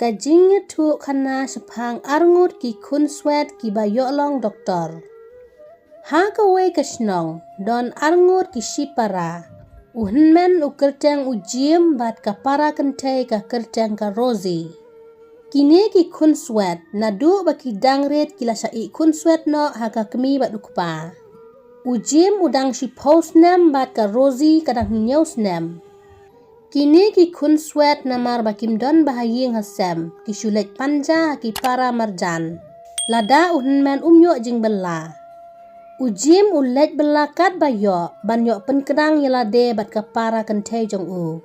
Kajingnya tu kana sepang arngut ki kun swet ki bayok long doktor. Ha kawe kasnong don arngut ki shipara. Uhnmen u kerteng ujiem bat kapara kentei ka kerteng ka Rosie. Kini ki kun swet nadu baki dangret kila sai kun swet no haka kemi bat ukpa. Ujiem udang si posnem bat ka Rosie kadang nyeusnem. Kini ki kun swet namar bakim don bahaying hasem ki syulet panja ki para marjan. Lada uhnmen umyok jing bela. Ujim ulet bela kat bayok banyok penkedang yelade bat ka para kentei jong u.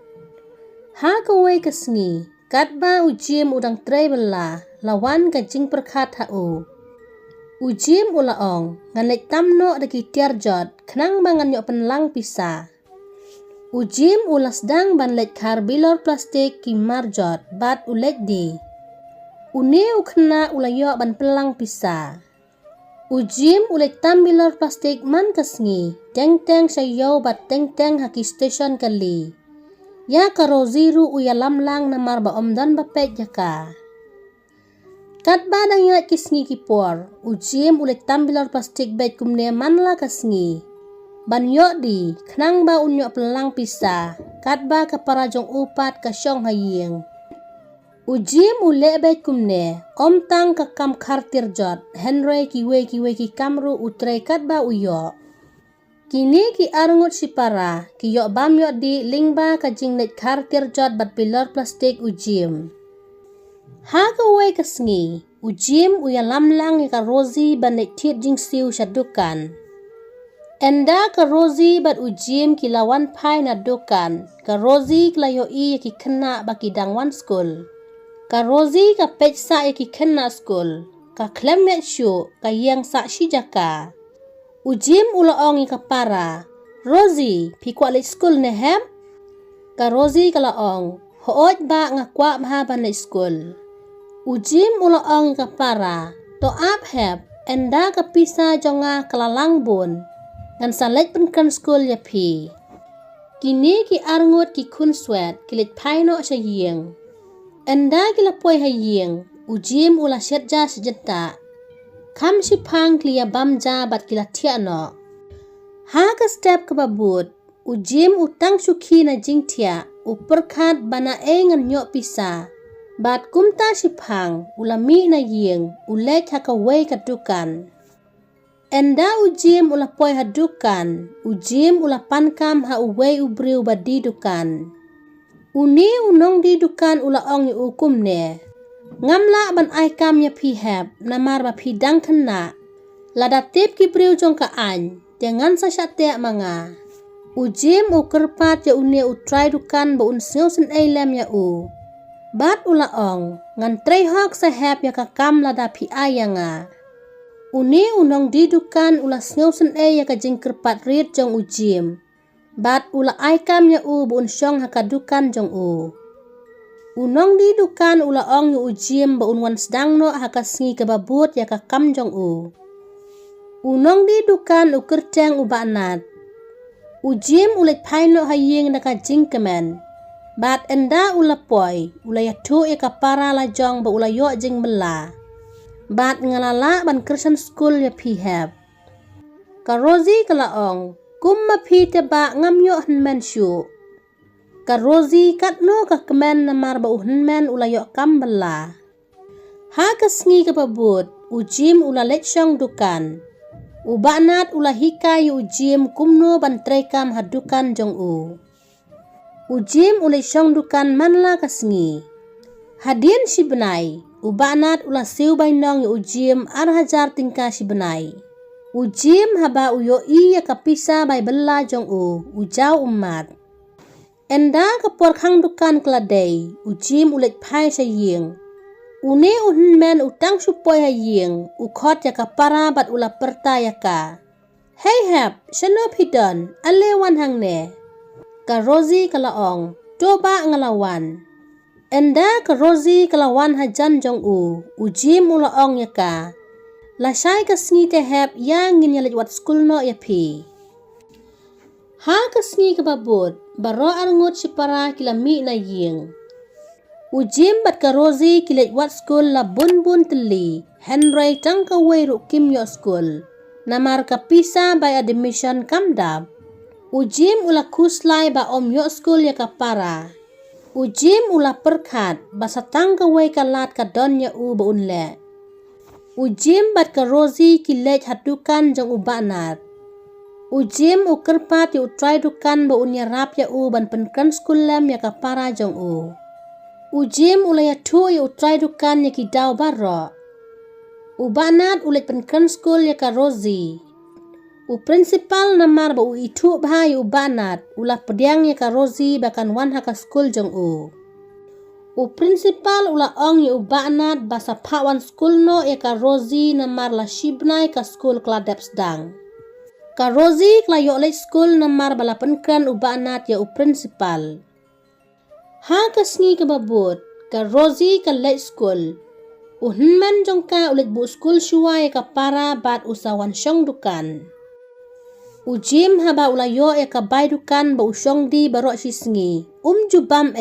Ha kawe kesngi kat ba ujim udang trei bela lawan ka jing perkat ha u. Ujim ulaong nganlek tamno daki tiarjot kenang bangan yok penlang pisa. Ujim ulas dang ban let Khar Bilor plastik ki marjot bat ulet di. Une ukna ulayok ban pelang pisa. Ujim ulet tam Bilor plastik man kesngi. Teng-teng sayo bat teng-teng haki station kali. Ya ka Roziru uya lamlang namar ba omdan bapet jaka. Kat ba dang yat kisngi kipor. Ujim ulet tam Bilor plastik bet kumne man la kesngi. Ban yok di, kenang ba unyok pelang pisa, kat ba kapara jong upat ka syong haying. Ujim ulek bet kumne, om tang ka kam kartir jot, Hynrei kiwe ki kamru utrei kat ba uyok. Kini ki arngut si para, ki yok bam yok di lingba ka jinglet kartir jot bat Bilor plastik ujim. Ha kawe kesngi, ujim uya lamlang ka Rosie ban let tit jing siu syadukan. Enda ka Rosie bat ujim ki lawan pai na dukan. Ka Rosie klayo i ki kena baki dangwan skul. Ka Rosie ka peksa ki kena skul. Ka klemet syu ka yang sak shijaka. Ujim ulaong i ka para. Rosie pi kwa let skul ne hem? Ka Rosie ka laong. Hoot ba nga kwa maha ban let skul. Ujim ulaong i ka para. To ap heb. Enda ka pisa jonga kalalang bun. Ngan salet penkan skul ya pi. Kini ki arngut ki kun swet kilit paino sa ying. Enda kila poy haying. Ujim ula syetja sejenta. Kam si pang klia bamja bat kila tiano. Ha ka step kababut. Ujim utang suki na jing tia. Uperkat bana ngan nyok pisa. Bat kumta si pang ulami na ying. Ulek hakaway kadukan. Enda ujim ula poy hadukan, ujim ula pankam ha uwei ubriu badi dukan. Uni unong di dukan ula ong yu ukum ne. Ngamla ban ay kam ya pihep, namar ba pidang kena. Lada tip ki briu jong ka any, jangan sa syate manga. Ujim u kerpat ya uni utrai dukan ba un siu sen lem ya u. Bat ula ong, ngan trehok sa hep ya kakam lada pi ayanga. Uni unong di dukan ula sneusen ya ka jing kerpat rit jong ujim. Bat ula aikam ya u buun syong haka dukan jong u. Unong di dukan ula ong yu ujim buun wan sedang no haka sengi kebabut ya ka kam jong u. Unong di dukan u kerteng u baknat. Ujim ulet paino haying na ka jing kemen. Bat enda ula poy ula yatu ya ka para la jong ba ula yok jing bela. Bat ngalala ban kersan skul ya pihep. Ka Rosie kalaong, kumma pi teba ngamyo henmen syu. Ka Rosie katno ka kemen namar ba uhenmen ula yok kambela. Ha kesngi kapabut, ujim ula let syong dukan. Ubaknat ula hikai ujim kumno ban trekam hadukan jong u. Ujim ula syong dukan manla kesngi. Hadin si benai. Ubanat ula siu bainong yu ujim hajar tingka si benai. Ujim haba uyo iya kapisa bai bela jong u, ujau umat. Enda kapor khang dukan keladai, ujim ulet pai saying. Une uhnmen utang supoy haying, ukot ya kapara bat ula perta ya ka. Hey hep, syano pidon, alewan hang ne. Ka Rosie kalaong, coba ngelawan. Enda ka Rosie kelawan hajan jong u, ujim ula ong ya ka. Lasai ka sengi te hep yang ngin yalit wat skul no ya pi. Ha ka sengi ka babut, baro arngut si para kilami na ying. Ujim bat ka Rosie kilet wat school la bun teli. Hynrei tang ka wei ru kim yo school. Namar ka pisa by admission kamdap. Ujim ula kuslai ba om yo school ya ka para. Ujim ula perkat ba satang ka wei ka lat ka don ya u ba unle. Ujim bat ka Rosie kilet hatukan jong u banat. Ujim u kerpat yu try dukan ba unya rap ya u ban penkan school lem ya ka para jong u. Ujim ulaya tu ya utrai dukan ya ki daw baro. Ubanat ulit penkan school ya ka Rosie. U principal namar ba u itu bah ya ubanat ulah pediang ya ka Rosie bakan wan haka school jong u. U principal ulah ong ya ubanat basa pawan school no ya ka Rosie namar la shibnai ka school kladep sedang. Ka Rosie kla yo late school namar bala penkan ubanat ya u principal. Ha ka sngi ka babut, ka Rosie ka late school. Hynrei jong ka ulit bu school shuai ka para bat usawan syong dukan. Ujim haba ulayo ka bay dukan ba usyong di baro si sngi. Jubam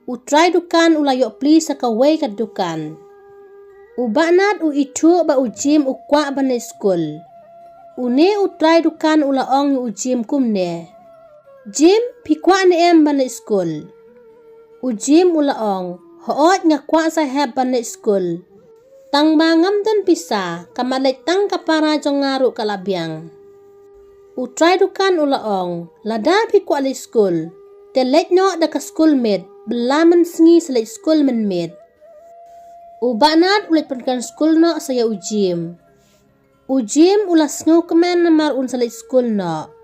utry dukan ulayo please ka way ka dukan. Ubanat u itu ba ujim ukwa ba na school. Une utry dukan ulaong ujim kumne. Jim pikwa ni ba na school. Ujim ulaong, hoot nga kwa sa heban na school. Tang bangam dan pisa, kamalay tang kapara jong ngaru kalabyang. Utry dukan ulaong, ladapi kwa li school. Telet no da ka schoolmate, belaman sngi sa li schoolman mate. Ubanat ulit penkan school no saya ujim. Ujim ulas ngukemen namar un sa li school no.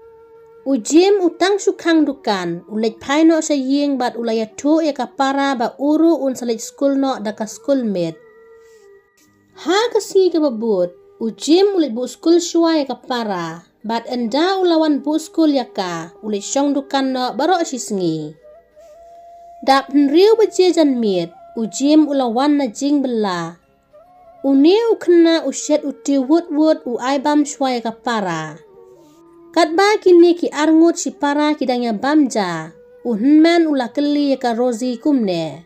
Ujim utang sukang dukan, ulit pai no sa ying bat ulaya tu ya ka para ba uru un salit school no da ka schoolmate. Ha kasi ka babut, ujim ulit bu school shua ya ka para, bat enda ulawan bu school ya ka, ulit syong dukan no baro si sngi. Dap Hynrei bajejan mit, ujim ulawan na jing bela. Uni ukna usyet uti wud u aibam shua ya ka para. Katba kini ki arngut si para kidangnya bamja. Hynrei ula keli ya ka Rosie kumne.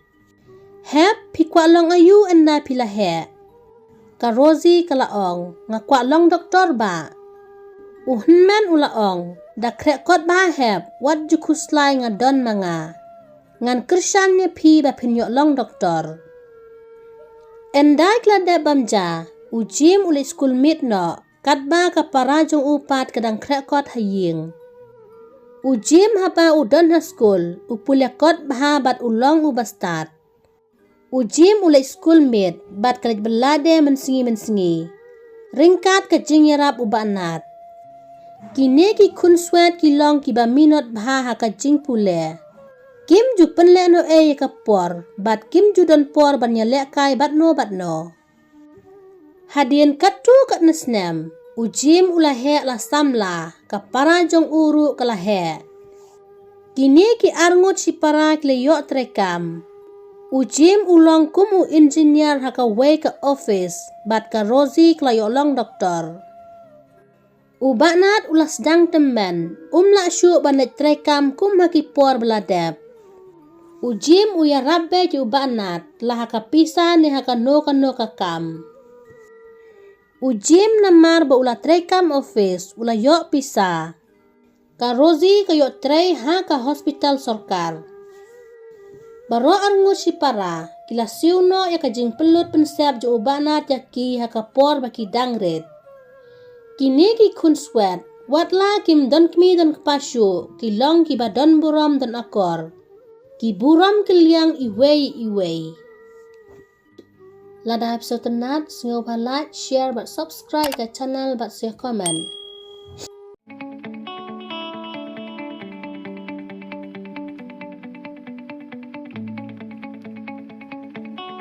Hep pikwa long ayu enda pila he. Ka Rosie kalaong ngakwa long doktor ba. Hynrei ula ong da krek kot ba hep wat jukuslai nga don manga. Ngan kersannya pi ba pinyok long doktor. Endai klada bamja. Ujim uli schoolmate no. Katba ka para jong upat kadang krekot haying. Ujim haba udon ha school, upulyakot baha bat ulong ubastat. Ujim ulay schoolmate, bat kalit belade mensingi. Ringkat ka jing yarap ubanat. Kine ki kunswet ki long ki ba minot baha ha ka jing pule. Kim ju penle no ka por, bat kim ju don por ban nyalek kai bat no. Hadian katu kat nesnem, ujim ulahe la samla, ka para jong uru kalahe. Kini ki arngut si para kleyok trekam. Ujim ulong kumu engineer haka way ka office, bat ka Rosie klayok long doktor. Ubanat ulas dang temen, la syuk banit trekam kum haki por beladep. Ujim uya rabbe ki ubanat, lah haka pisa ni haka no kam. Ujim namar ba ula trekam office ula yok pisa. Ka Rosie ka yok trei ha ka hospital sorkar. Baro arngut si para kila siuno ya ka jing pelut pensep jo ubanat ya ki ha ka por baki dangret. Kini ki kunswet watla kim don kmi don kpasyu ki long ki ba don buram don akor. Ki buram kiliang iwei. Lada episode tenat, sengau like, share, but subscribe ke channel, but share comment.